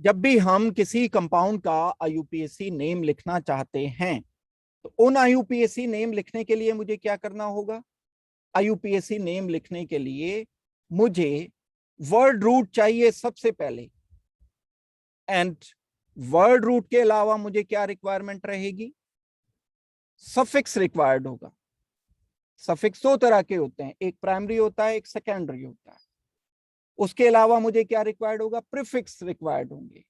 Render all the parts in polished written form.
जब भी हम किसी कंपाउंड का आईयूपीएसी नेम लिखना चाहते हैं तो उन आईयूपीएसी नेम लिखने के लिए मुझे क्या करना होगा। आईयूपीएसी नेम लिखने के लिए मुझे वर्ड रूट चाहिए सबसे पहले। एंड वर्ड रूट के अलावा मुझे क्या रिक्वायरमेंट रहेगी? सफिक्स रिक्वायर्ड होगा। सफिक्स दो तरह के होते हैं, एक प्राइमरी होता है, एक सेकेंडरी होता है। उसके अलावा मुझे क्या रिक्वायर्ड होगा? प्रीफिक्स रिक्वायर्ड होंगे।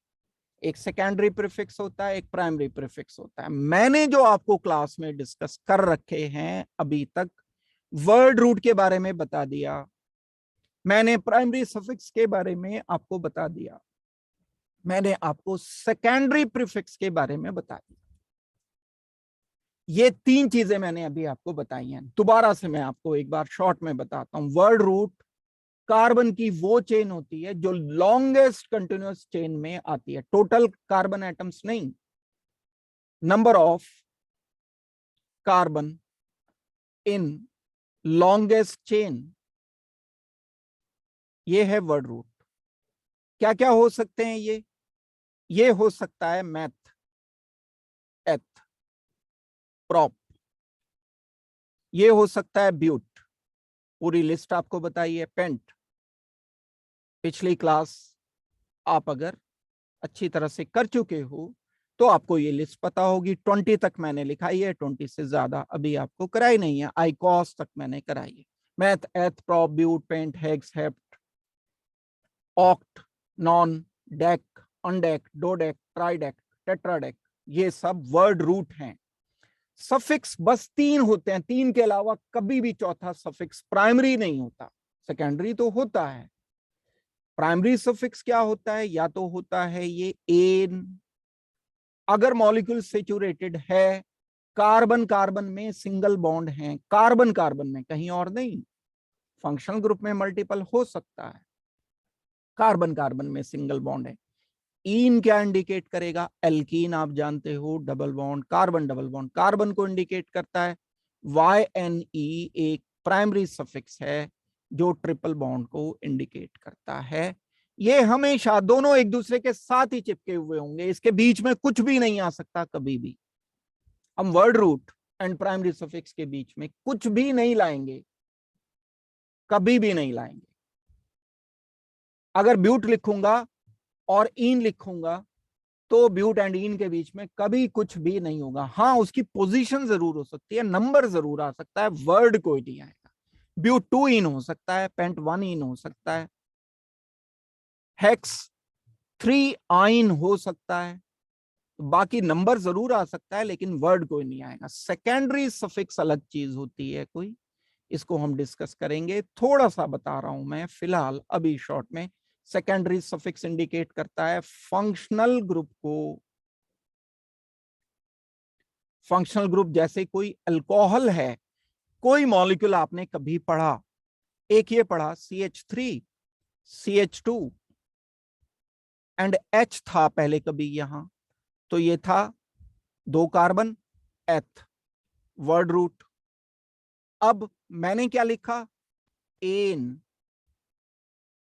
एक सेकेंडरी प्रीफिक्स होता है, एक प्राइमरी प्रीफिक्स होता है। मैंने जो आपको क्लास में डिस्कस कर रखे हैं अभी तक, वर्ड रूट के बारे में बता दिया, मैंने प्राइमरी सफिक्स के बारे में आपको बता दिया, मैंने आपको सेकेंडरी प्रीफिक्स के बारे में बता दिया। ये तीन चीजें मैंने अभी आपको बताई हैं। दोबारा से मैं आपको एक बार शॉर्ट में बताता हूं। वर्ड रूट कार्बन की वो चेन होती है जो लॉन्गेस्ट कंटिन्यूअस चेन में आती है। टोटल कार्बन एटम्स नहीं, number of carbon in longest chain, ये है वर्ड रूट। क्या क्या हो सकते हैं ये हो सकता है मैथ, एथ, प्रॉप, ये हो सकता है ब्यूट, पूरी लिस्ट आपको बताई है, पेंट। पिछली क्लास आप अगर अच्छी तरह से कर चुके हो तो आपको ये लिस्ट पता होगी। 20 तक मैंने लिखाई है, 20 से ज्यादा अभी आपको कराई नहीं है। आईकॉस तक मैंने कराई है। Meth, eth, prop, but, pent, hex, hept, oct, non, dec, undec, dodec, tridec, tetradec, ये सब वर्ड रूट हैं। सफिक्स बस तीन होते हैं, तीन के अलावा कभी भी चौथा सफिक्स प्राइमरी नहीं होता। सेकेंडरी तो होता है। प्राइमरी सफिक्स क्या होता है? या तो होता है ये एन, अगर मॉलिक्यूल सेचुरेटेड है, कार्बन कार्बन में सिंगल बॉन्ड है, कार्बन कार्बन में, कहीं और नहीं। फंक्शनल ग्रुप में मल्टीपल हो सकता है, कार्बन कार्बन में सिंगल बॉन्ड है। ईन क्या इंडिकेट करेगा? एल्कीन आप जानते हो, double bond, carbon double bond, carbon को इंडिकेट करता है। YNE एक प्राइमरी सफिक्स है जो ट्रिपल बॉन्ड को इंडिकेट करता है। ये हमेशा दोनों एक दूसरे के साथ ही चिपके हुए होंगे, इसके बीच में कुछ भी नहीं आ सकता कभी भी। हम word root and primary suffix के बीच में कुछ भी नहीं लाएंगे, कभी भी नहीं लाएंगे। अगर ब्यूट लिखूंगा और ईन लिखूंगा तो ब्यूट एंड ईन के बीच में कभी कुछ भी नहीं होगा। हाँ, उसकी पोजीशन जरूर हो सकती है, नंबर जरूर आ सकता है, वर्ड कोई नहीं आएगा। ब्यूट 2 इन हो सकता है, पेंट 1 इन हो सकता है, हेक्स 3 आइन हो सकता है, तो बाकी नंबर जरूर आ सकता है लेकिन वर्ड कोई नहीं आएगा। सेकेंडरी सफिक्स अलग चीज होती है कोई, इसको हम डिस्कस करेंगे। थोड़ा सा बता रहा हूं मैं फिलहाल अभी शॉर्ट में। सेकेंडरी सफिक्स इंडिकेट करता है फंक्शनल ग्रुप को। फंक्शनल ग्रुप जैसे कोई अल्कोहल है, कोई मॉलिक्यूल आपने कभी पढ़ा, एक ये पढ़ा CH3, CH2 एंड H था पहले कभी यहां, तो ये था 2 कार्बन, एथ, वर्ड रूट। अब मैंने क्या लिखा? एन,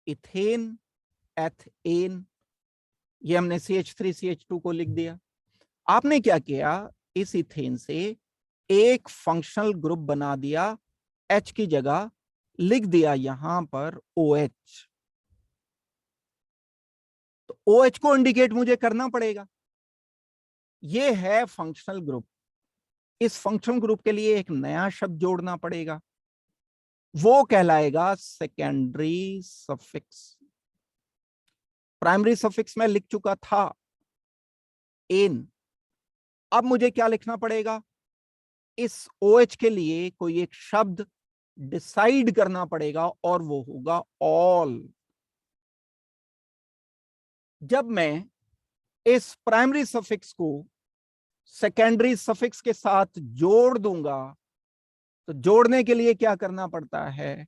इथेन, एथेन, ये हमने CH3 CH2 को लिख दिया। आपने क्या किया? इस इथेन से एक फंक्शनल ग्रुप बना दिया, H की जगह लिख दिया यहां पर OH। तो OH को इंडिकेट मुझे करना पड़ेगा। ये है फंक्शनल ग्रुप। इस फंक्शनल ग्रुप के लिए एक नया शब्द जोड़ना पड़ेगा, वो कहलाएगा सेकेंडरी सफिक्स। प्राइमरी सफिक्स में लिख चुका था एन, अब मुझे क्या लिखना पड़ेगा? इस OH के लिए कोई एक शब्द डिसाइड करना पड़ेगा और वो होगा ऑल। जब मैं इस प्राइमरी सफिक्स को सेकेंडरी सफिक्स के साथ जोड़ दूंगा, तो जोड़ने के लिए क्या करना पड़ता है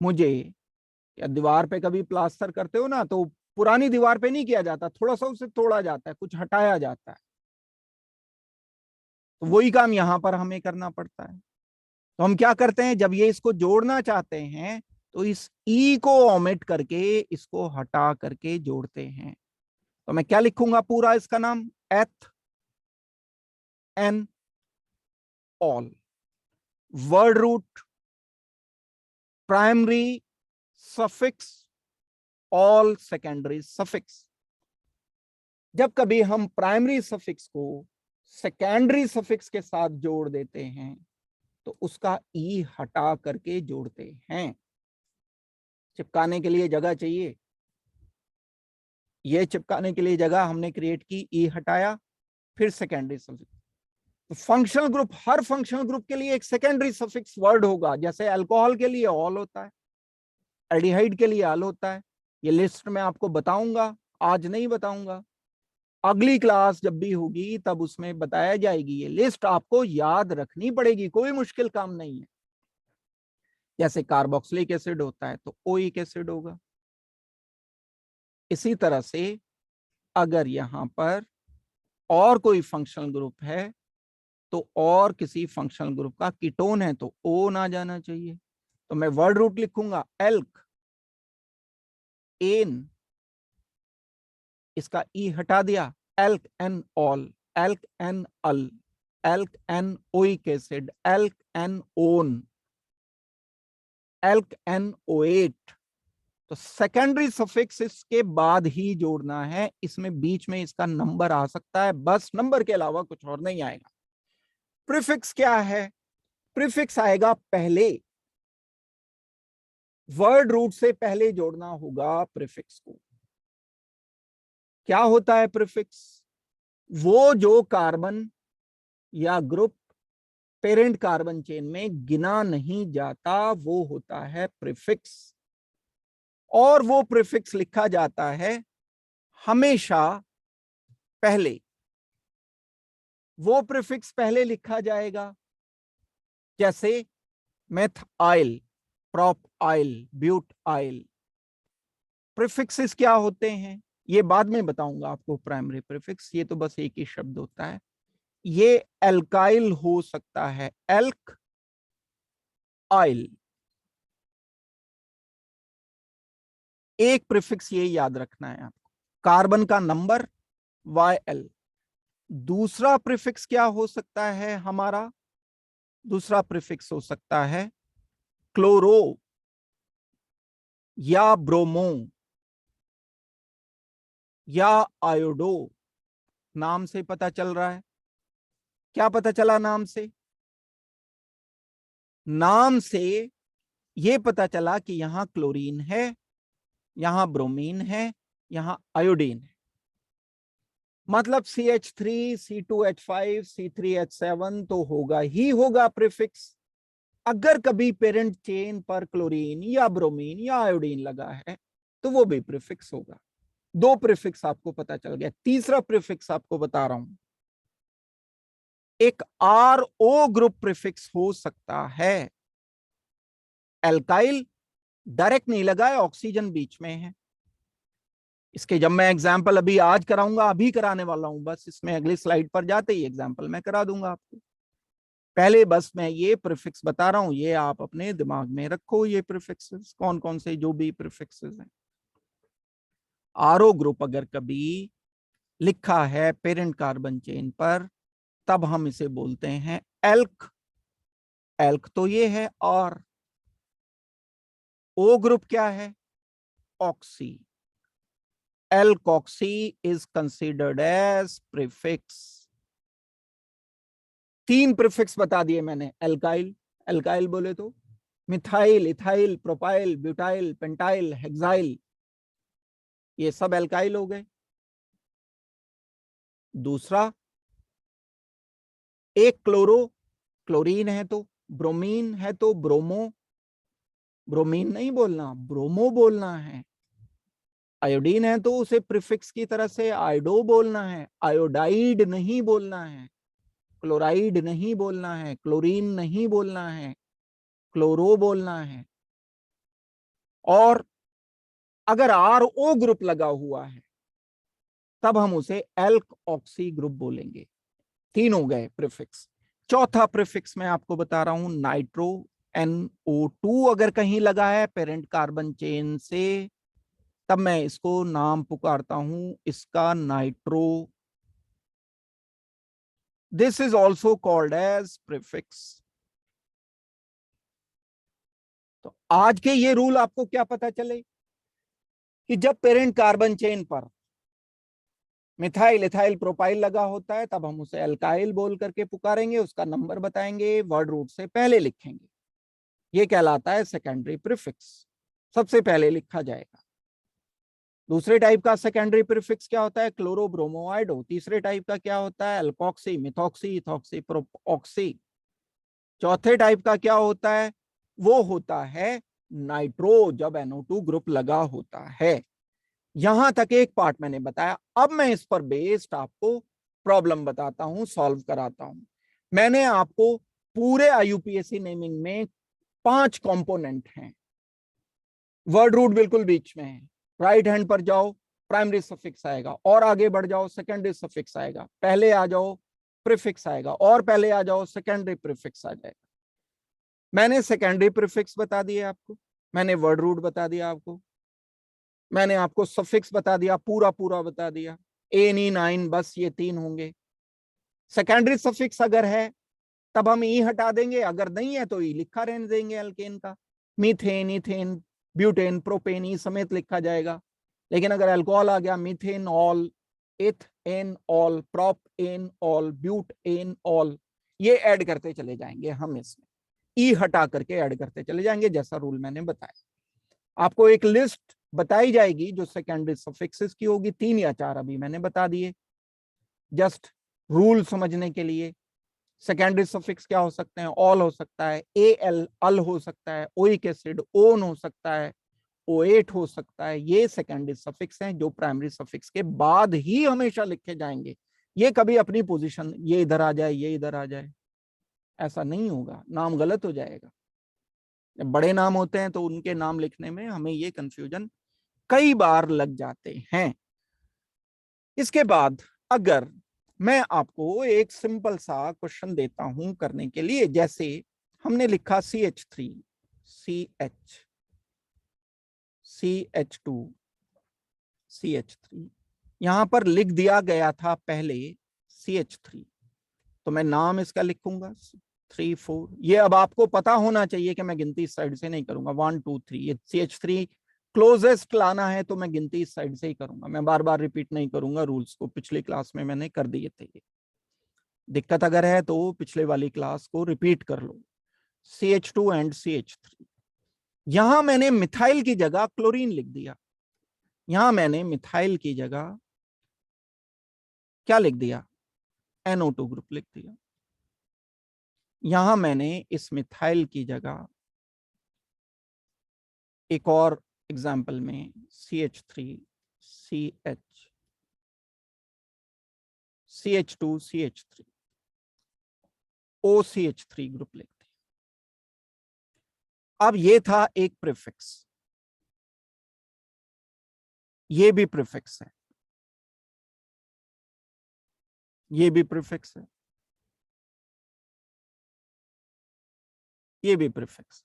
मुझे? या दीवार पे कभी प्लास्टर करते हो ना, तो पुरानी दीवार पे नहीं किया जाता, थोड़ा सा उसे तोड़ा जाता है, कुछ हटाया जाता है। तो वही काम यहां पर हमें करना पड़ता है। तो हम क्या करते हैं, जब ये इसको जोड़ना चाहते हैं तो इस ई को ओमिट करके, इसको हटा करके जोड़ते हैं। तो मैं क्या लिखूंगा पूरा इसका नाम, eth an ol, word root, primary suffix, all secondary suffix. जब कभी हम प्राइमरी सफिक्स को सेकेंडरी सफिक्स के साथ जोड़ देते हैं तो उसका ई हटा करके जोड़ते हैं। चिपकाने के लिए जगह चाहिए, ये चिपकाने के लिए जगह हमने क्रिएट की, ई हटाया, फिर सेकेंडरी सफिक्स। तो फंक्शनल ग्रुप, हर फंक्शनल ग्रुप के लिए एक सेकेंडरी सफिक्स वर्ड होगा। जैसे अल्कोहल के लिए ऑल होता है, एल्डिहाइड के लिए अल होता है। ये लिस्ट में आपको बताऊंगा, आज नहीं बताऊंगा, अगली क्लास जब भी होगी तब उसमें बताया जाएगी। ये लिस्ट आपको याद रखनी पड़ेगी, कोई मुश्किल काम नहीं है। जैसे कार्बोक्सिलिक एसिड होता है तो ओइक एसिड होगा। इसी तरह से अगर यहां पर और कोई फंक्शनल ग्रुप है तो और किसी फंक्शनल ग्रुप का कीटोन है तो ओ ना जाना चाहिए। तो मैं वर्ड रूट लिखूंगा, एल्क, एन, इसका ई हटा दिया, alk an ol, alk an al, alk an oic acid, alk an one, alk an oate. तो सेकेंडरी सफिक्स इसके बाद ही जोड़ना है, इसमें बीच में इसका नंबर आ सकता है, बस नंबर के अलावा कुछ और नहीं आएगा। प्रीफिक्स क्या है? प्रीफिक्स आएगा पहले, वर्ड रूट से पहले जोड़ना होगा प्रीफिक्स को। क्या होता है प्रीफिक्स? वो जो कार्बन या ग्रुप पेरेंट कार्बन चेन में गिना नहीं जाता वो होता है प्रीफिक्स। और वो प्रीफिक्स लिखा जाता है हमेशा पहले। वो प्रीफिक्स पहले लिखा जाएगा जैसे meth yl, prop yl, but yl. Prefixes क्या होते हैं ये बाद में बताऊंगा आपको। प्राइमरी प्रीफिक्स, ये तो बस एक ही शब्द होता है। ये एल्काइल हो सकता है, एल्क आइल। एक प्रीफिक्स ये याद रखना है आपको, कार्बन का नंबर YL। दूसरा प्रीफिक्स क्या हो सकता है हमारा? दूसरा प्रीफिक्स हो सकता है क्लोरो या ब्रोमो या आयोडो। नाम से पता चल रहा है। क्या पता चला नाम से? नाम से ये पता चला कि यहां क्लोरीन है, यहां ब्रोमीन है, यहां आयोडीन है। मतलब CH3, C2H5, C3H7 तो होगा ही होगा प्रीफिक्स। अगर कभी पेरेंट चेन पर क्लोरीन या ब्रोमीन या आयोडीन लगा है तो वो भी प्रीफिक्स होगा। दो प्रीफिक्स आपको पता चल गया। तीसरा प्रीफिक्स आपको बता रहा हूं, एक RO ग्रुप प्रीफिक्स हो सकता है। एल्काइल डायरेक्ट नहीं लगा है, ऑक्सीजन बीच में है। इसके जब मैं एग्जाम्पल अभी आज कराऊंगा, अभी कराने वाला हूं, बस इसमें अगली स्लाइड पर जाते ही एग्जाम्पल मैं करा दूंगा आपको। पहले बस मैं ये प्रीफिक्स बता रहा हूं, ये आप अपने दिमाग में रखो। ये प्रीफिक्सेस कौन कौन से जो भी प्रीफिक्सेस हैं। RO ग्रुप अगर कभी लिखा है पेरेंट कार्बन चेन पर तब हम इसे बोलते हैं एल्क। एल्क तो ये है। और O ग्रुप क्या है? Oxy. Alkoxy is considered as prefix. तीन प्रीफिक्स बता दिए मैंने। एल्काइल, एल्काइल बोले तो methyl, ethyl, propyl, butyl, pentyl, hexyl, ये सब एल्काइल हो गए। दूसरा, एक क्लोरो, क्लोरीन है तो, ब्रोमीन है तो ब्रोमो, ब्रोमीन नहीं बोलना, ब्रोमो बोलना है। आयोडीन है तो उसे प्रीफिक्स की तरह से आयोडो बोलना है, आयोडाइड नहीं बोलना है, क्लोराइड नहीं बोलना है, क्लोरीन नहीं बोलना है, क्लोरो बोलना है। और अगर RO ग्रुप लगा हुआ है तब हम उसे एल्क ऑक्सी ग्रुप बोलेंगे। तीन हो गए प्रीफिक्स। चौथा प्रीफिक्स मैं आपको बता रहा हूं, नाइट्रो, NO2 अगर कहीं लगा है पेरेंट कार्बन चेन से तब मैं इसको नाम पुकारता हूं इसका nitro. This is also called as prefix. तो आज के ये रूल आपको क्या पता चले कि जब पेरेंट कार्बन चेन पर मिथाइल इथाइल प्रोपाइल लगा होता है तब हम उसे अल्काइल बोल करके पुकारेंगे, उसका नंबर बताएंगे, वर्ड रूट से पहले लिखेंगे। ये कहलाता है सेकेंडरी प्रीफिक्स, सबसे पहले लिखा जाएगा। दूसरे टाइप का सेकेंडरी प्रीफिक्स क्या होता है? Chloro bromo iodo. तीसरे टाइप का क्या होता है? Alkoxy methoxy ethoxy propoxy. चौथे टाइप का क्या होता है? वो होता है नाइट्रो, जब NO2 ग्रुप लगा होता है। यहां तक एक पार्ट मैंने बताया। अब मैं इस पर बेस्ड आपको प्रॉब्लम बताता हूं, सॉल्व कराता हूं। मैंने आपको पूरे IUPAC नेमिंग में 5 कंपोनेंट हैं। वर्ड रूट बिल्कुल बीच में है। राइट हैंड पर जाओ प्राइमरी सफिक्स आएगा, और आगे बढ़ जाओ सेकेंडरी सफिक्स आएगा, पहले आ जाओ प्रीफिक्स आएगा, और पहले आ जाओ सेकेंडरी प्रीफिक्स आ जाएगा। मैंने सेकेंडरी प्रीफिक्स बता दिया आपको, मैंने वर्ड रूट बता दिया आपको, मैंने आपको सफिक्स बता दिया, पूरा पूरा बता दिया। एन ई नाइन, बस ये 3 होंगे। सेकेंडरी सफिक्स अगर है तब हम ई हटा देंगे, अगर नहीं है तो ई लिखा रहने देंगे एल्केन का। Methane, ethane, butane, propane E समेत लिखा जाएगा। लेकिन अगर अल्कोहल आ गया, methane ol, eth an ol, prop an ol, but an ol, ये ऐड करते चले जाएंगे हम इसमें, ई हटा करके ऐड करते चले जाएंगे, जैसा रूल मैंने बताया। आपको एक लिस्ट बताई जाएगी जो सेकेंडरी सफिक्सेस की होगी, 3 या 4 अभी मैंने बता दिए जस्ट रूल समझने के लिए। सेकेंडरी सफिक्स क्या हो सकते हैं? ऑल हो सकता है, एल अल हो सकता है, ओइक एसिड ओन हो सकता है, O8 हो सकता है। ये सेकेंडरी सफिक्स हैं जो प्राइमरी सफिक्स के बाद ही हमेशा लिखे जाएंगे। ये कभी अपनी पोजीशन, ये इधर आ जाए ये इधर आ जाए, ऐसा नहीं होगा, नाम गलत हो जाएगा। जब बड़े नाम होते हैं तो उनके नाम लिखने में हमें ये कंफ्यूजन कई बार लग जाते हैं। इसके बाद अगर मैं आपको एक सिंपल सा क्वेश्चन देता हूं करने के लिए, जैसे हमने लिखा CH3, CH, CH2, CH3, यहां पर लिख दिया गया था पहले CH3, तो मैं नाम इसका लिखूंगा 3 4। ये अब आपको पता होना चाहिए कि मैं गिनती इस साइड से नहीं करूंगा 1 2 3। ये CH3 क्लोजेस्ट लाना है तो मैं गिनती इस साइड से ही करूंगा, मैं बार बार रिपीट नहीं करूंगा रूल्स को, पिछली क्लास में मैंने कर दिए थे। ये दिक्कत अगर है तो पिछले वाली क्लास को रिपीट कर लो। CH2 एंड CH3, यहां मैंने मिथाइल की जगह क्लोरीन लिख दिया, यहां मैंने मिथाइल की जगह क्या लिख दिया? NO2 ग्रुप लिख दिया। यहां मैंने इस मिथाइल की जगह एक और एग्जाम्पल में CH3, CH, CH2, CH3, OCH3 group लिख दिया। अब ये था एक प्रीफिक्स, ये भी प्रीफिक्स है, ये भी प्रीफिक्स है, ये भी प्रीफिक्स।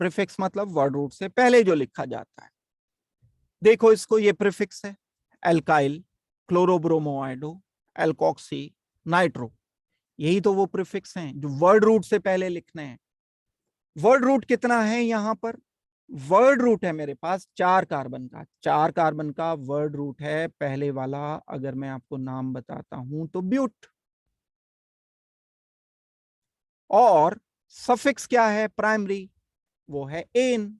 प्रीफिक्स मतलब वर्ड रूट से पहले जो लिखा जाता है। देखो इसको, ये प्रीफिक्स है, एल्काइल, क्लोरोब्रोमोआइडो, एल्कोक्सी, नाइट्रो, यही तो वो प्रीफिक्स हैं जो वर्ड रूट से पहले लिखने हैं। वर्ड रूट कितना है यहां पर? वर्ड रूट है मेरे पास 4 कार्बन का, 4 कार्बन का वर्ड रूट है पहले वाला। अगर मैं आपको नाम बताता हूं तो ब्यूट। और सफिक्स क्या है प्राइमरी? वो है एन।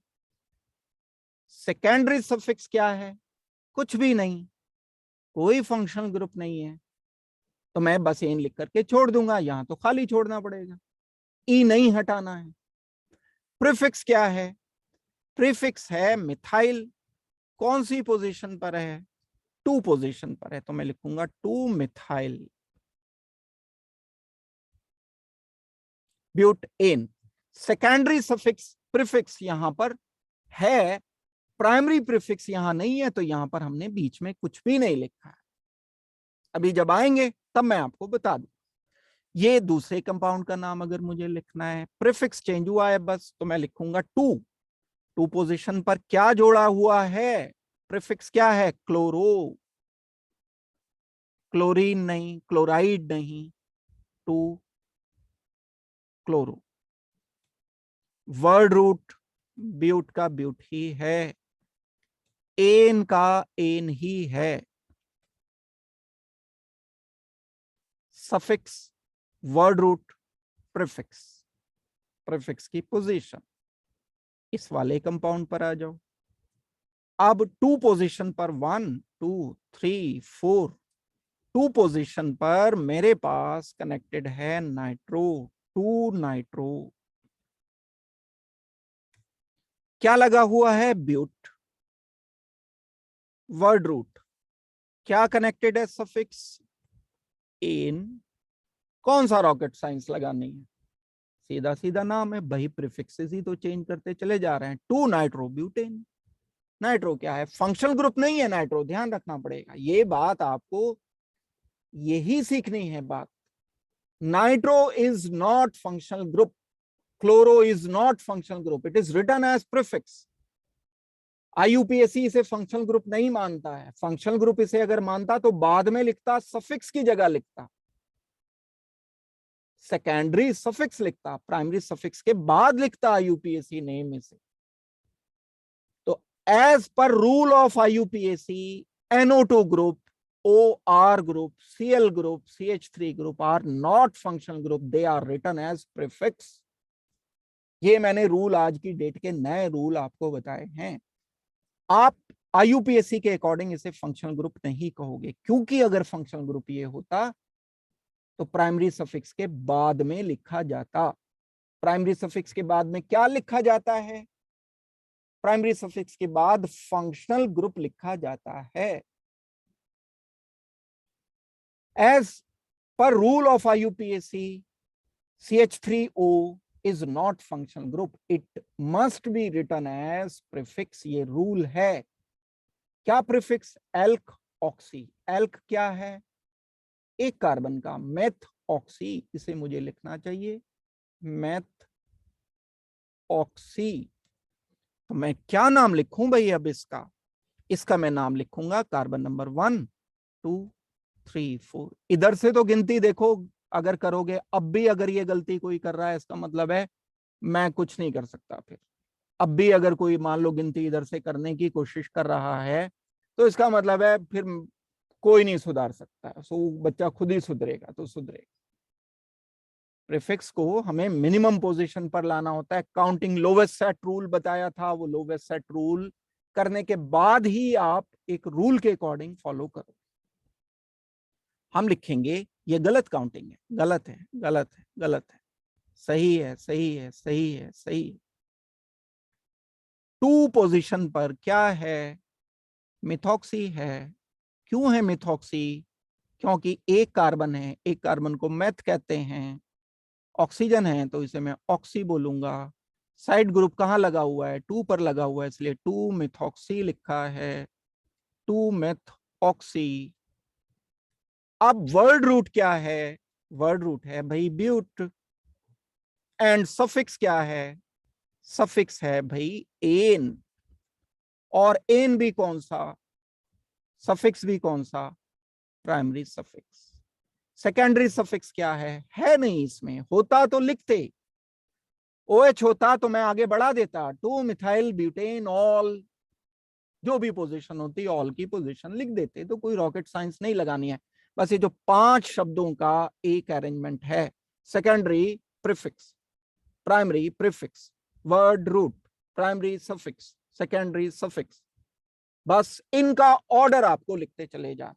सेकेंडरी सफिक्स क्या है? कुछ भी नहीं, कोई फंक्शनल ग्रुप नहीं है, तो मैं बस एन लिख करके छोड़ दूंगा, यहां तो खाली छोड़ना पड़ेगा, ई नहीं हटाना है। प्रीफिक्स क्या है? प्रीफिक्स है मिथाइल, कौन सी पोजीशन पर है? 2 पोजीशन पर है, तो मैं लिखूंगा 2 methyl butane. Secondary suffix prefix यहां पर है, प्राइमरी प्रीफिक्स यहां नहीं है, तो यहां पर हमने बीच में कुछ भी नहीं लिखा है। अभी जब आएंगे तब मैं आपको बता दूं। ये दूसरे कंपाउंड का नाम अगर मुझे लिखना है, प्रीफिक्स चेंज हुआ है बस, तो मैं लिखूंगा 2, टू पोजीशन पर क्या जोड़ा हुआ है? प्रीफिक्स क्या है? क्लोरो। क्लोरीन नहीं, क्लोराइड नहीं, two chloro. Word root but का ब्यूट ही है, एन का एन ही है। Suffix, word root, prefix, prefix की पोजीशन। इस वाले कंपाउंड पर आ जाओ। अब टू पोजीशन पर 1 2 3 4, टू पोजीशन पर मेरे पास कनेक्टेड है नाइट्रो, टू नाइट्रो। क्या लगा हुआ है? ब्यूट। वर्ड रूट क्या कनेक्टेड है? Suffix an. कौन सा रॉकेट साइंस लगानी है? सीधा सीधा नाम है भाई, प्रीफिक्सेस ही तो चेंज करते चले जा रहे हैं। To nitro butane. नाइट्रो क्या है? फंक्शनल ग्रुप नहीं है नाइट्रो, ध्यान रखना पड़ेगा ये बात आपको, यही सीखनी है बात। Nitro is not functional group, chloro is not functional group, it is written as prefix. IUPAC इसे फंक्शनल ग्रुप नहीं मानता है। फंक्शनल ग्रुप इसे अगर मानता तो बाद में लिखता, सफिक्स की जगह लिखता, सेकेंडरी सफिक्स लिखता, प्राइमरी सफिक्स के बाद लिखता आईयूपीएससी नेम में से। तो एज पर rule of IUPAC, NO2 group, OR group, Cl group, CH3 group are not functional group, they are written as prefix. ये मैंने रूल आज की डेट के नए रूल आपको बताए हैं। आप आईयूपीएससी के अकॉर्डिंग इसे फंक्शनल ग्रुप नहीं कहोगे, क्योंकि अगर फंक्शनल ग्रुप ये होता तो प्राइमरी सफिक्स के बाद में लिखा जाता। प्राइमरी सफिक्स के बाद में क्या लिखा जाता है? प्राइमरी सफिक्स के बाद फंक्शनल ग्रुप लिखा जाता है। एज पर rule of IUPAC, CH3O is not functional group, it must be written as prefix। ये रूल है। क्या प्रीफिक्स? Elk oxy. एल्क क्या है? एक कार्बन का, मेथ ऑक्सी, इसे मुझे लिखना चाहिए मेथ ऑक्सी। तो मैं क्या नाम लिखूं भाई अब इसका? इसका मैं नाम लिखूंगा कार्बन नंबर 1 2 3 4। इधर से तो गिनती देखो, अगर करोगे अब भी अगर ये गलती कोई कर रहा है, इसका मतलब है मैं कुछ नहीं कर सकता। फिर अब भी अगर कोई मान लो गिनती इधर से करने की कोशिश कर रहा है, तो इसका मतलब है फिर कोई नहीं सुधार सकता है, सो बच्चा खुद ही सुधरेगा तो सुधरेगा। प्रीफिक्स को हमें मिनिमम पोजीशन पर लाना होता है। काउंटिंग लोवेस्ट सेट रूल बताया था, वो लोवेस्ट सेट रूल करने के बाद ही आप एक रूल के अकॉर्डिंग फॉलो करो। हम लिखेंगे ये गलत काउंटिंग है, गलत है, गलत है, गलत है, सही है, सही है, सही है, सही है। टू पोजीशन पर क्या है? मिथॉक्सी है। क्यों है मिथॉक्सी? क्योंकि एक कार्बन है, एक कार्बन को मेथ कहते हैं। ऑक्सीजन है तो इसे मैं ऑक्सी बोलूंगा। साइड ग्रुप कहाँ लगा हुआ है? टू पर लगा हुआ है, इसलिए टू मिथॉक्सी लिखा है, टू मेथ ऑक्सी। अब वर्ड रूट क्या है? वर्ड रूट है भाई ब्यूट। एंड सफिक्स क्या है? सफिक्स है भाई एन। और एन भी कौन सा? सफिक्स भी कौन सा? Primary suffix. सेकेंडरी सफिक्स क्या है नहीं इसमें, होता तो लिखते। OH होता तो मैं आगे बढ़ा देता, टू मिथाइल ब्यूटेन ऑल, जो भी पोजीशन होती ऑल की पोजीशन लिख देते, तो कोई रॉकेट साइंस नहीं लगानी है। बस ये जो 5 शब्दों का एक अरेंजमेंट है, secondary prefix, primary prefix, word root, primary suffix, secondary suffix, बस इनका ऑर्डर आपको लिखते चले जाना।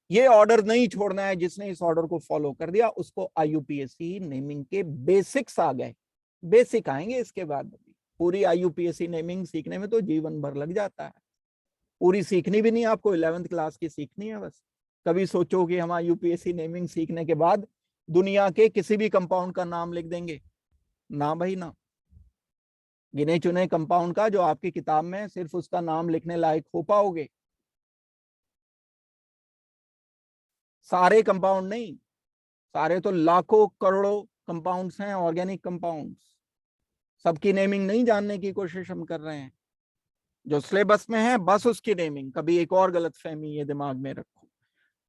ये ऑर्डर नहीं छोड़ना है। जिसने इस ऑर्डर को फॉलो कर दिया उसको आईयूपीएससी नेमिंग के बेसिक्स आ गए। बेसिक आएंगे इसके बाद। पूरी आईयूपीएससी नेमिंग सीखने में तो जीवन भर लग जाता है। पूरी सीखनी भी नहीं, आपको 11th क्लास की सीखनी है बस। कभी सोचो कि हम आईयूपीएससी नेमिंग सीखने के बाद दुनिया के किसी भी कंपाउंड का नाम लिख देंगे? ना भाई ना। गिने चुने कंपाउंड का जो आपकी किताब में सिर्फ उसका नाम लिखने लायक हो पाओगे। सारे कंपाउंड नहीं, सारे तो लाखों करोड़ों कंपाउंड्स हैं, ऑर्गेनिक कंपाउंड्स। सबकी नेमिंग नहीं जानने की कोशिश हम कर रहे हैं, जो सिलेबस में है बस उसकी नेमिंग, कभी एक और गलतफहमी ये दिमाग में रखो।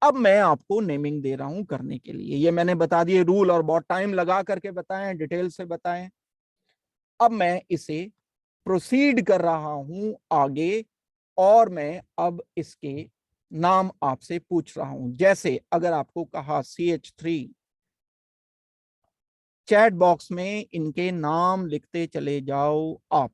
अब मैं आपको नेमिंग दे रहा हूं करने के लिए, ये मैंने बता दिए रूल और बहुत टाइम लगा करके बताएं, डिटेल से बताएं। अब मैं इसे प्रोसीड कर रहा हूं आगे, और मैं अब इसके नाम आपसे पूछ रहा हूं। जैसे अगर आपको कहा CH3, चैट बॉक्स में इनके नाम लिखते चले जाओ आप।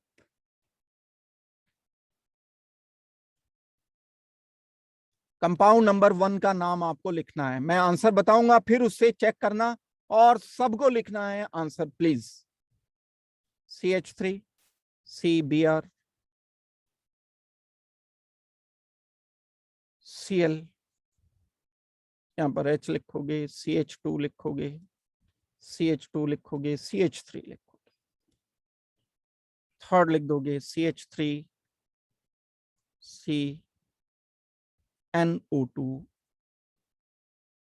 कंपाउंड नंबर 1 का नाम आपको लिखना है, मैं आंसर बताऊंगा फिर उससे चेक करना, और सबको लिखना है answer please. CH3, CBr, Cl, यहां पर H लिखोगे, CH2 लिखोगे, CH2 लिखोगे, CH3 लिखोगे, थर्ड लिख दोगे CH3, CnO2,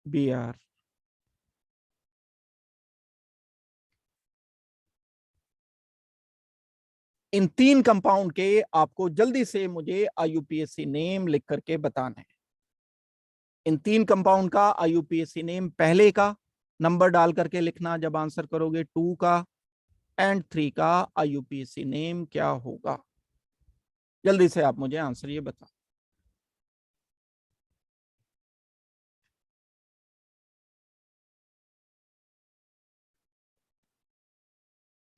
Br। इन 3 कंपाउंड के आपको जल्दी से मुझे IUPAC नेम लिख करके बताना है। इन 3 कंपाउंड का IUPAC नेम, पहले का नंबर डाल करके लिखना जब आंसर करोगे, 2 का एंड 3 का IUPAC नेम क्या होगा। जल्दी से आप मुझे आंसर ये बताओ।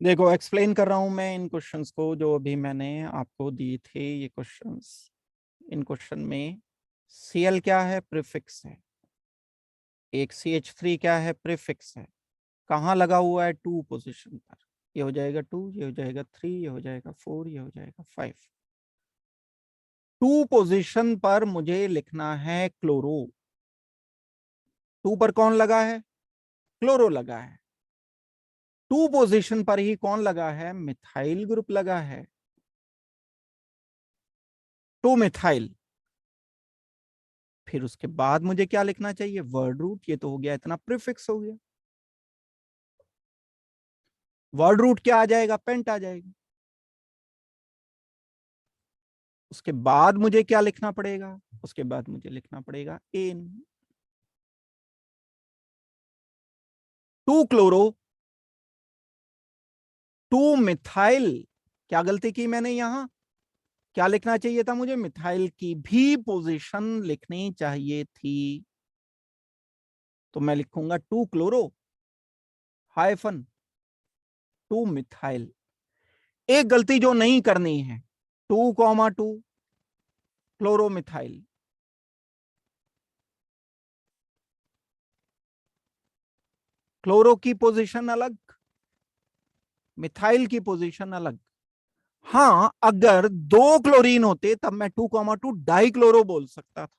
देखो एक्सप्लेन कर रहा हूं मैं इन क्वेश्चंस को जो अभी मैंने आपको दिए थे। ये क्वेश्चंस, इन क्वेश्चन में Cl क्या है, प्रीफिक्स है। एक CH3 क्या है, प्रीफिक्स है। कहाँ लगा हुआ है, 2 पोजीशन पर। ये हो जाएगा 2, ये हो जाएगा 3, ये हो जाएगा 4, ये हो जाएगा 5। 2 पोजीशन पर मुझे लिखना है क्लोरो। 2 पर कौन लगा है, क्लोरो लगा है। 2 पोजीशन पर ही कौन लगा है, मिथाइल ग्रुप लगा है, 2 मिथाइल। फिर उसके बाद मुझे क्या लिखना चाहिए, वर्ड रूट। ये तो हो गया, इतना प्रीफिक्स हो गया। वर्ड रूट क्या आ जाएगा, पेंट आ जाएगा। उसके बाद मुझे क्या लिखना पड़ेगा, उसके बाद मुझे लिखना पड़ेगा एन। 2 chloro, 2 methyl. क्या गलती की मैंने यहां, क्या लिखना चाहिए था मुझे, मिथाइल की भी पोजीशन लिखनी चाहिए थी। तो मैं लिखूंगा 2 क्लोरो हाइफन 2 मिथाइल। एक गलती जो नहीं करनी है, 2,2 क्लोरोमिथाइल। क्लोरो की पोजीशन अलग, मिथाइल की पोजीशन अलग। हाँ, अगर 2 क्लोरीन होते तब मैं 2,2 डाई क्लोरो बोल सकता था।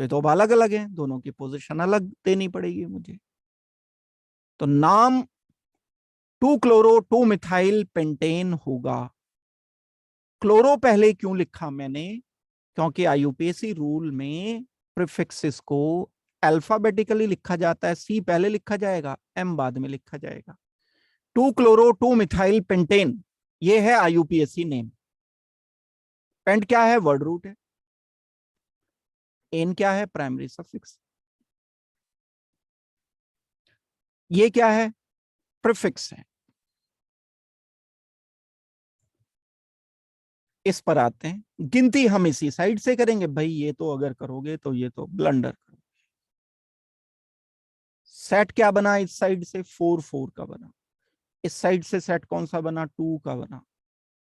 तो अलग अलग है, दोनों की पोजीशन अलग देनी पड़ेगी मुझे। तो नाम 2 क्लोरो 2 मिथाइल पेंटेन होगा। क्लोरो पहले क्यों लिखा मैंने, क्योंकि IUPAC रूल में प्रीफिक्सेस को अल्फाबेटिकली लिखा जाता है। C पहले लिखा जाएगा, M बाद में लिखा जाएगा। 2 क्लोरो 2 मिथाइल पेंटेन, ये है IUPAC नेम। पेंट क्या है, वर्ड रूट है। एन क्या है, प्राइमरी सफिक्स। ये क्या है, प्रीफिक्स है। इस पर आते हैं, गिनती हम इसी साइड से करेंगे भाई। ये तो अगर करोगे तो ये तो ब्लंडर करोगे। सेट क्या बना इस साइड से, 4 का बना। इस साइड से सेट कौन सा बना, 2 का बना,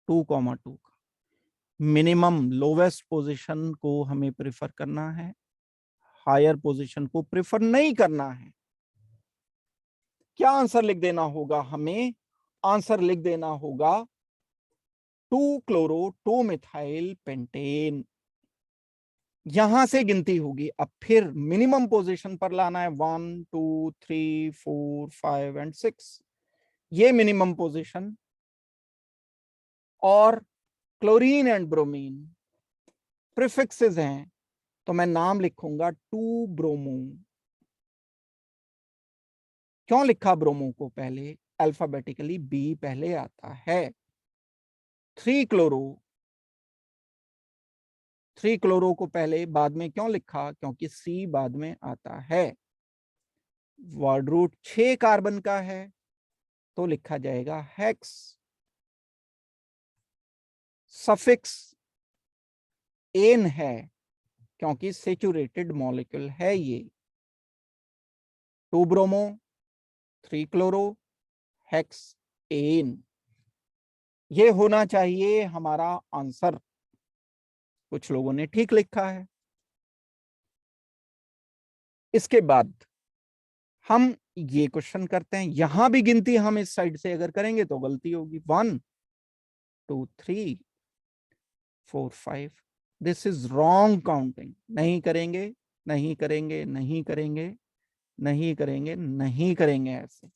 2,2 का। मिनिमम लोवेस्ट पोजीशन को हमें प्रेफर करना है, हायर पोजीशन को प्रेफर नहीं करना है। क्या आंसर लिख देना होगा हमें, आंसर लिख देना होगा 2 क्लोरो 2 मिथाइल पेंटेन। यहां से गिनती होगी। अब फिर मिनिमम पोजीशन पर लाना है, 1 2 3 4 5 एंड 6, ये मिनिमम पोजीशन। और क्लोरीन एंड ब्रोमीन प्रीफिक्सेस हैं, तो मैं नाम लिखूंगा 2 ब्रोमो। क्यों लिखा ब्रोमो को पहले, अल्फाबेटिकली बी पहले आता है। 3 क्लोरो को पहले बाद में क्यों लिखा? क्योंकि सी बाद में आता है। वर्ड रूट 6 कार्बन का है तो लिखा जाएगा हेक्स। सफिक्स एन है क्योंकि सेचुरेटेड मॉलिक्यूल है ये। 2 ब्रोमो 3 क्लोरो हेक्स एन, ये होना चाहिए हमारा आंसर। कुछ लोगों ने ठीक लिखा है। इसके बाद हम ये क्वेश्चन करते हैं। यहां भी गिनती हम इस साइड से अगर करेंगे तो गलती होगी। 1 2 3 4 5, दिस इज रॉन्ग काउंटिंग। नहीं करेंगे, नहीं करेंगे, नहीं करेंगे, नहीं करेंगे, नहीं करेंगे ऐसे,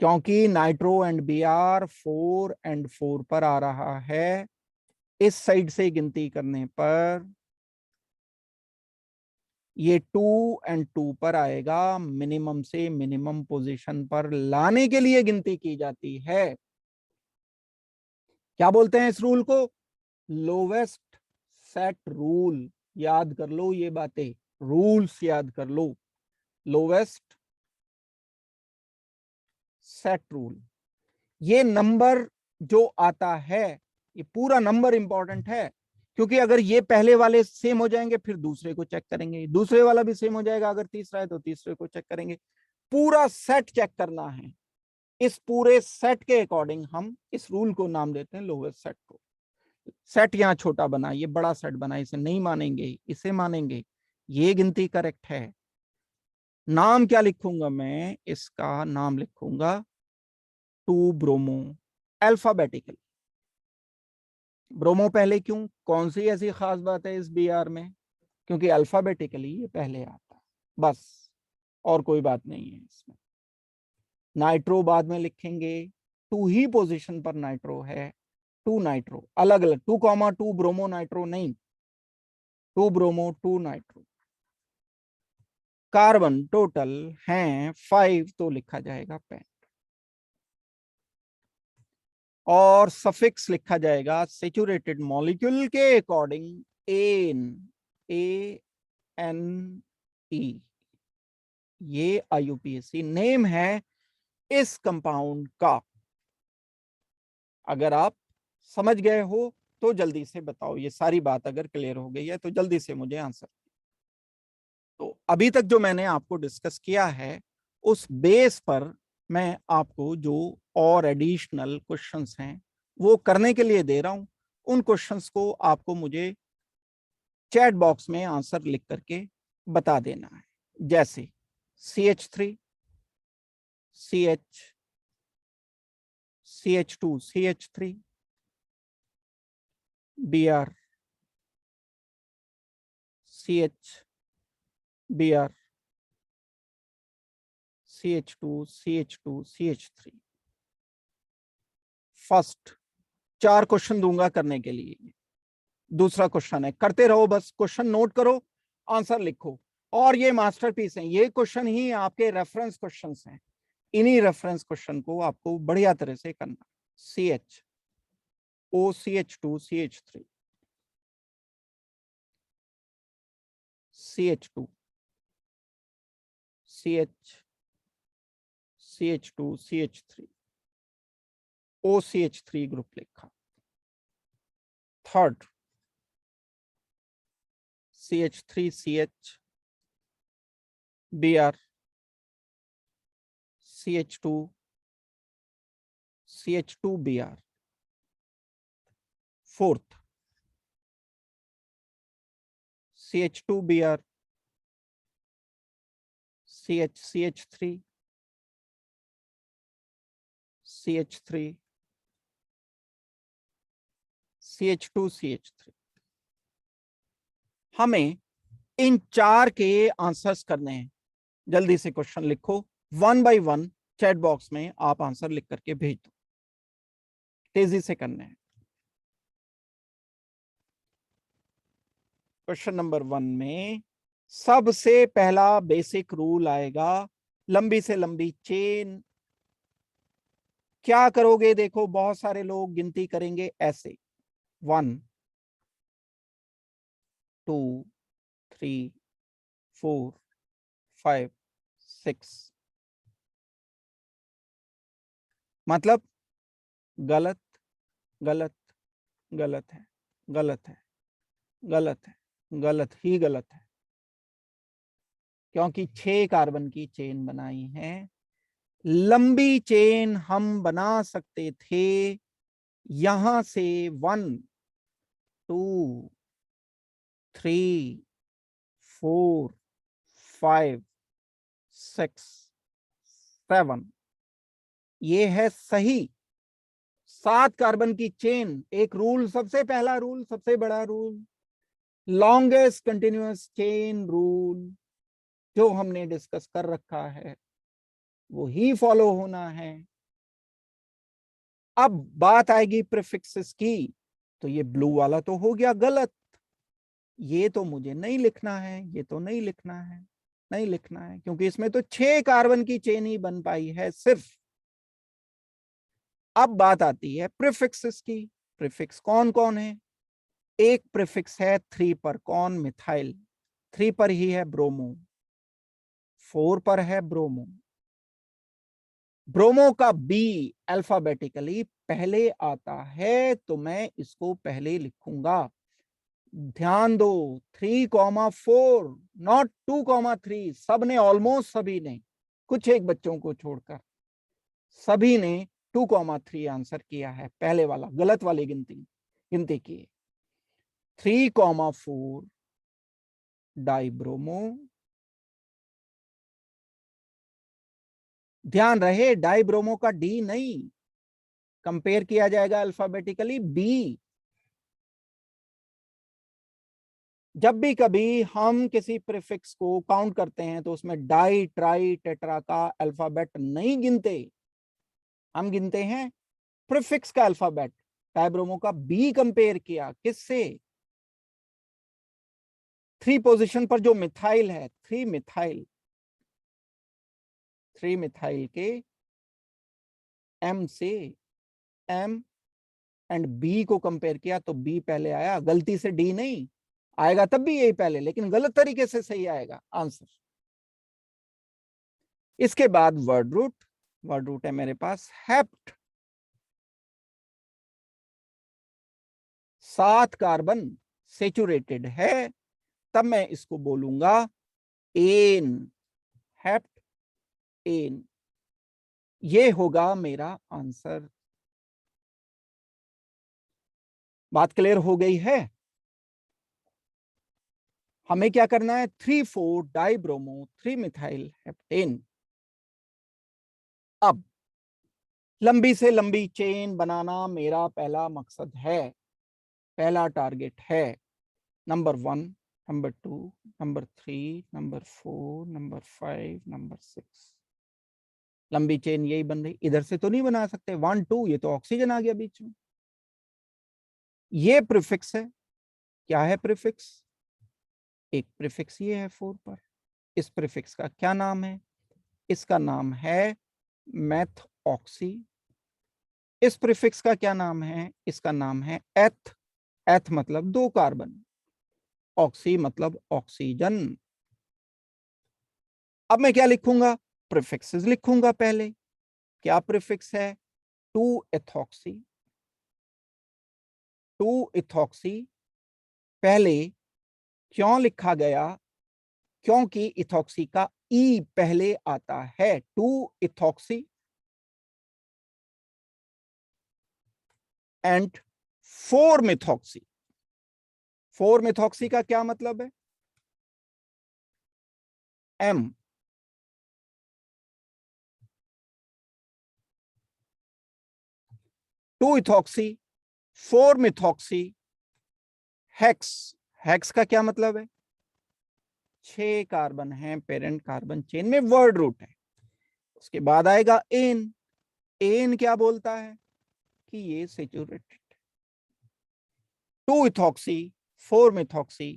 क्योंकि nitro and B R 4 and 4 पर आ रहा है। इस साइड से गिनती करने पर ये 2 एंड 2 पर आएगा। मिनिमम से मिनिमम पोजीशन पर लाने के लिए गिनती की जाती है। क्या बोलते हैं इस रूल को? Lowest set rule. याद कर लो ये बातें, रूल्स याद कर लो। Lowest set rule. ये नंबर जो आता है, ये पूरा नंबर इंपॉर्टेंट है, क्योंकि अगर ये पहले वाले सेम हो जाएंगे फिर दूसरे को चेक करेंगे, दूसरे वाला भी सेम हो जाएगा, अगर तीसरा है तो तीसरे को चेक करेंगे। पूरा सेट चेक करना है। इस पूरे सेट के अकॉर्डिंग हम इस रूल को नाम देते हैं लोवेस्ट सेट को। सेट यहां छोटा बना, ये बड़ा सेट बना, इसे नहीं मानेंगे, इसे मानेंगे। ये गिनती करेक्ट है। नाम क्या लिखूंगा मैं? इसका नाम लिखूंगा 2 ब्रोमो अल्फाबेटिकल। ब्रोमो पहले क्यों? कौन सी ऐसी खास बात है इस बी आर में? क्योंकि अल्फाबेटिकली ये पहले आता है, बस, और कोई बात नहीं है इसमें। नाइट्रो बाद में लिखेंगे, 2 ही पोजीशन पर नाइट्रो है। 2 नाइट्रो अलग अलग, 2 ब्रोमो नाइट्रो नहीं, 2 ब्रोमो 2 नाइट्रो। कार्बन टोटल हैं 5 तो लिखा जाएगा पेंट। और सफिक्स लिखा जाएगा सेचुरेटेड मॉलिक्यूल के according N, A N E. ये आईयूपीएसी नेम है इस कंपाउंड का। अगर आप समझ गए हो तो जल्दी से बताओ। ये सारी बात अगर क्लियर हो गई है तो जल्दी से मुझे आंसर। तो अभी तक जो मैंने आपको डिस्कस किया है उस बेस पर मैं आपको जो और एडिशनल क्वेश्चंस हैं वो करने के लिए दे रहा हूं। उन क्वेश्चंस को आपको मुझे चैट बॉक्स में आंसर लिख करके बता देना है। जैसे CH3 CH CH2 CH3 Br CH Br CH2 CH2 CH3। First 4 question दूंगा करने के लिए। दूसरा क्वेश्चन है, करते रहो, बस क्वेश्चन नोट करो, आंसर लिखो। और ये मास्टरपीस है, ये क्वेश्चन ही आपके रेफरेंस क्वेश्चंस हैं। इन्हीं रेफरेंस क्वेश्चन को आपको बढ़िया तरह से करना। CH OCH2 CH3 CH2 CH CH2 CH3 OCH3 group लिखा। Third CH3 CH Br CH2 CH2 Br। Fourth CH2 Br CH3 CH3 CH2 CH3। हमें इन 4 के आंसर्स करने हैं। जल्दी से क्वेश्चन लिखो, 1 बाय 1 चैट बॉक्स में आप आंसर लिख करके भेज दो। तेजी से करने हैं। क्वेश्चन नंबर 1 में सबसे पहला बेसिक रूल आएगा, लंबी से लंबी चेन क्या करोगे? देखो बहुत सारे लोग गिनती करेंगे ऐसे, 1 2 3 4 5 6, मतलब गलत, गलत, गलत है, गलत है, गलत है, गलत ही गलत है, क्योंकि 6 कार्बन की चेन बनाई है। लंबी चेन हम बना सकते थे यहां से 1 2 3 4 5 6 7, ये है सही 7 कार्बन की चेन। एक रूल, सबसे पहला रूल, सबसे बड़ा rule, longest continuous chain rule जो हमने डिस्कस कर रखा है वो ही फॉलो होना है। अब बात आएगी प्रीफिक्सेस की, तो ये ब्लू वाला तो हो गया गलत, ये तो मुझे नहीं लिखना है, ये तो नहीं लिखना है, नहीं लिखना है, क्योंकि इसमें तो 6 कार्बन की चेन ही बन पाई है सिर्फ। अब बात आती है प्रीफिक्सेस की। प्रीफिक्स कौन कौन है? एक प्रीफिक्स है 3 पर, कौन? मिथाइल। 3 पर ही है ब्रोमो, 4 पर है ब्रोमो। ब्रोमो का बी अल्फाबेटिकली पहले आता है, तो मैं इसको पहले लिखूंगा। ध्यान दो, 3,4, नॉट 2,3। सब ने, ऑलमोस्ट सभी ने, कुछ एक बच्चों को छोड़कर सभी ने 2,3 आंसर किया है। पहले वाला गलत वाली गिनती की। 3,4 डाइब्रोमो। ध्यान रहे, डाइब्रोमो का डी नहीं, कंपेयर किया जाएगा अल्फाबेटिकली बी। जब भी कभी हम किसी प्रीफिक्स को काउंट करते हैं तो उसमें डाई, ट्राई, टेट्रा का अल्फाबेट नहीं गिनते, हम गिनते हैं प्रीफिक्स का अल्फाबेट। डाइब्रोमो का बी कंपेयर किया किससे? 3 पोजीशन पर जो मिथाइल है, 3 मिथाइल के एम से, एम एंड बी को कंपेयर किया तो बी पहले आया। गलती से डी नहीं आएगा, तब भी यही पहले, लेकिन गलत तरीके से सही आएगा आंसर। इसके बाद वर्ड रूट, वर्ड रूट है मेरे पास हेप्ट। 7 कार्बन सेचुरेटेड है, तब मैं इसको बोलूंगा एन, हेप्ट एन। ये होगा मेरा आंसर। बात क्लियर हो गई है? हमें क्या करना है? 3,4 डाइब्रोमो 3 मिथाइल हेप्टेन। अब लंबी से लंबी चेन बनाना मेरा पहला मकसद है, पहला टारगेट है। Number 1, number 2, number 3, number 4, number 5, number 6। लंबी चेन यही बन रही, इधर से तो नहीं बना सकते 1 2, ये तो ऑक्सीजन आ गया बीच में। ये प्रीफिक्स है। क्या है प्रीफिक्स? एक प्रीफिक्स ये है 4 पर। इस प्रीफिक्स का क्या नाम है? इसका नाम है मेथ ऑक्सी। इस प्रीफिक्स का क्या नाम है? इसका नाम है एथ। एथ मतलब 2 कार्बन, ऑक्सी मतलब ऑक्सीजन। अब मैं क्या लिखूंगा? प्रीफिक्सेस लिखूंगा पहले। क्या प्रीफिक्स है? 2 एथॉक्सी। 2 इथॉक्सी पहले क्यों लिखा गया? क्योंकि इथॉक्सी का ई पहले आता है। 2 इथॉक्सी एंड 4 मिथॉक्सी। 4 मिथॉक्सी का क्या मतलब है? एम। 2 इथॉक्सी 4 मिथॉक्सी हेक्स। हेक्स का क्या मतलब है? 6 कार्बन है पेरेंट कार्बन चेन में, वर्ड रूट है। उसके बाद आएगा एन। एन क्या बोलता है? कि ये saturated. 2 ethoxy 4 methoxy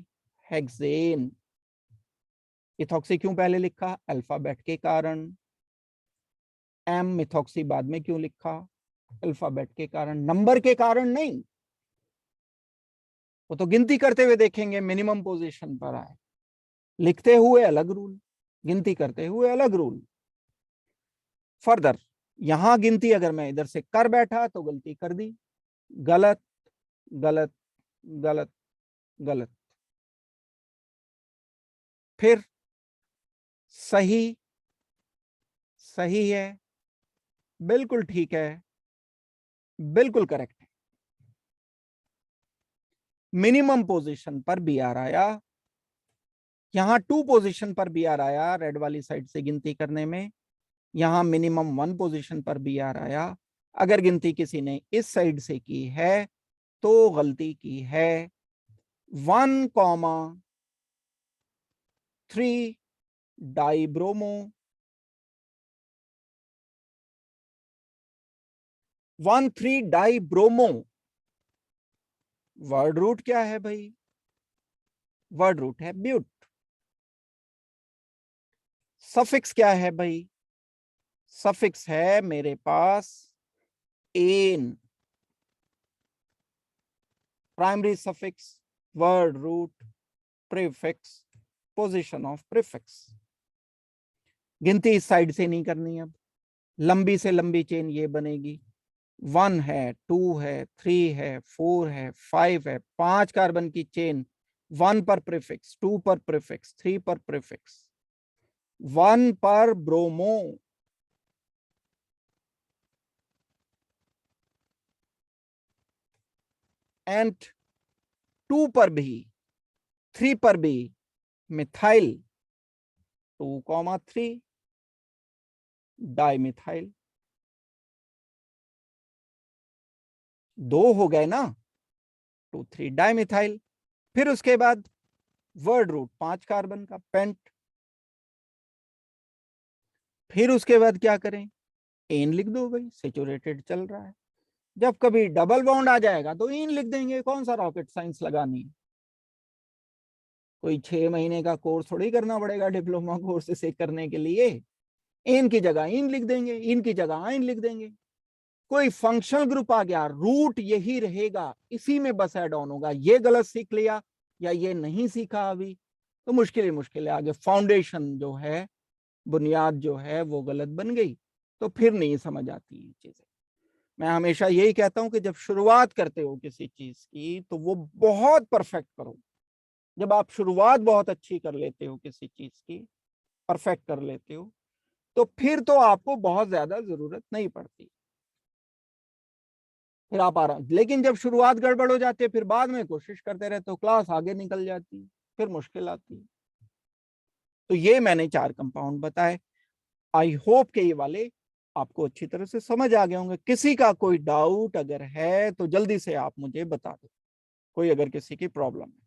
hexane. Ethoxy क्यों पहले लिखा? अल्फाबेट के कारण। एम मिथॉक्सी बाद में क्यों लिखा? अल्फाबेट के कारण, नंबर के कारण नहीं। वो तो गिनती करते हुए देखेंगे मिनिमम पोजीशन पर आए, लिखते हुए अलग रूल, गिनती करते हुए अलग रूल। फर्दर यहां गिनती अगर मैं इधर से कर बैठा तो गलती कर दी, गलत गलत गलत गलत। फिर सही, सही है, बिल्कुल ठीक है, बिल्कुल करेक्ट है। मिनिमम पोजीशन पर बी आर आया, यहां 2 पोजीशन पर बी आर आया रेड वाली साइड से गिनती करने में, यहां मिनिमम 1 पोजीशन पर बी आर आया। अगर गिनती किसी ने इस साइड से की है तो गलती की है। 1,3 डाइब्रोमो, 1,3 डाइब्रोमो। वर्ड रूट क्या है भाई? वर्ड रूट है ब्यूट। सफिक्स क्या है भाई? सफिक्स है मेरे पास ane. Primary suffix, word root, prefix, position of prefix. गिनती इस साइड से नहीं करनी, अब लंबी से लंबी चेन ये बनेगी। 1 है, 2 है, 3 है, 4 है, 5 है, 5 कार्बन की चेन। 1 पर प्रीफिक्स, 2 पर प्रीफिक्स, 3 पर प्रीफिक्स, 1 पर ब्रोमो, एंड 2 पर भी, 3 पर भी मिथाइल, 2,3 डाइमिथाइल। 2 हो गए ना, 2,3 डाइमिथाइल। फिर उसके बाद वर्ड रूट 5 कार्बन का पेंट। फिर उसके बाद क्या करें? एन लिख दो भाई, सेचुरेटेड चल रहा है। जब कभी डबल बॉन्ड आ जाएगा तो इन लिख देंगे, कौन सा रॉकेट साइंस लगानी है। कोई 6 महीने का कोर्स थोड़ी करना पड़ेगा डिप्लोमा कोर्स से करने के लिए। इन की जगह इन लिख देंगे, इन की जगह आइन लिख देंगे। कोई फंक्शनल ग्रुप आ गया, रूट यही रहेगा, इसी में बस ऐड ऑन होगा। ये गलत सीख लिया या ये नहीं सीखा अभी तो मुश्किल ही मुश्किल है आगे। फाउंडेशन जो है, बुनियाद जो है वो गलत बन गई तो फिर नहीं समझ आती ये चीजें। मैं हमेशा यही कहता हूं कि जब शुरुआत करते हो किसी चीज की तो वो बहुत परफेक्ट करो। जब आप शुरुआत बहुत अच्छी कर लेते हो किसी चीज की, परफेक्ट कर लेते हो, तो फिर तो आपको बहुत ज्यादा जरूरत नहीं पड़ती, फिर आप आराम। लेकिन जब शुरुआत गड़बड़ हो जाती है फिर बाद में कोशिश करते रहते हो, क्लास आगे निकल जाती है, फिर मुश्किल आती है। तो ये मैंने 4 कंपाउंड बताए। आई होप के ये वाले आपको अच्छी तरह से समझ आ गए होंगे। किसी का कोई डाउट अगर है तो जल्दी से आप मुझे बता दो, कोई अगर किसी की प्रॉब्लम है।